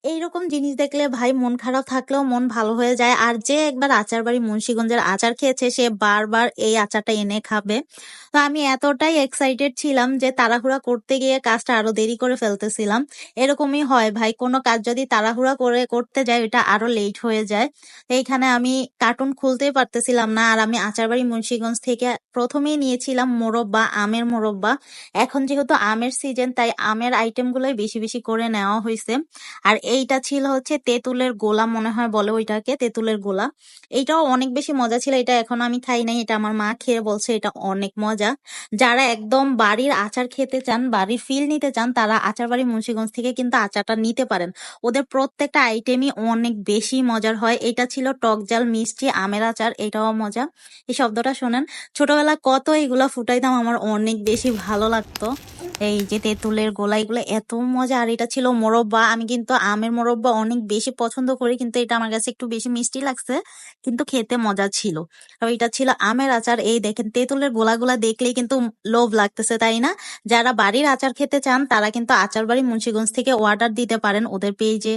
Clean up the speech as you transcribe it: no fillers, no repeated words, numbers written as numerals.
এইরকম জিনিস দেখলে ভাই মন খারাপ থাকলেও মন ভালো হয়ে যায়। আর যে একবার আচার বাড়ি মুন্সিগঞ্জের আচার খেয়েছে সে বারবার এই আচারটা এনে খাবে। তো আমি এতটাই এক্সাইটেড ছিলাম যে তাড়াহুড়া করতে গিয়ে কাজটা আরো দেরি করে ফেলতেছিলাম। এরকমই হয় ভাই, কোনো কাজ যদি তাড়াহুড়া করে করতে যাই ওটা আরো লেট হয়ে যায়। তো এইখানে আমি কার্টুন খুলতেই পারতেছিলাম না। আর আমি আচার বাড়ি মুন্সিগঞ্জ থেকে প্রথমেই নিয়েছিলাম মোরব্বা, আমের মোরব্বা। এখন যেহেতু আমের সিজন তাই আমের আইটেম গুলোই বেশি বেশি করে নেওয়া হয়েছে। আর এইটা ছিল হচ্ছে তেঁতুলের গোলা, মনে হয় বলে ওইটাকে তেঁতুলের গোলা। এইটাও অনেক বেশি মজা ছিল। এটা এখনো আমি খাই নাই, এটা আমার মা খেয়ে বলছে এটা অনেক মজা। যারা একদম বাড়ির আচার খেতে চান, বাড়ির ফিল নিতে চান, তারা আচার বাড়ি মুন্সিগঞ্জ থেকে কিন্তু আচারটা নিতে পারেন। ওদের প্রত্যেকটা আইটেমই অনেক বেশি মজার হয়। এটা ছিল টক ঝাল মিষ্টি আমের আচার, এটাও মজা। এই শব্দটা শোনেন, ছোটবেলায় কত এগুলা ফুটাইতাম, আমার অনেক বেশি ভালো লাগতো। এই যে তেঁতুলের গোলা, এগুলো এত মজা। আর এটা ছিল মোরব্বা, আমি কিন্তু আমের মোরব্বা অনেক বেশি পছন্দ করি, কিন্তু এটা আমার কাছে একটু বেশি মিষ্টি লাগছে, কিন্তু খেতে মজা ছিল। আর এটা ছিল আমের আচার। এই দেখেন তেঁতুলের গোলাগুলা দেখলেই কিন্তু লোভ লাগতেছে, তাই না? যারা বাড়ির আচার খেতে চান তারা কিন্তু আচার বাড়ি মুন্সিগঞ্জ থেকে অর্ডার দিতে পারেন ওদের পেজে।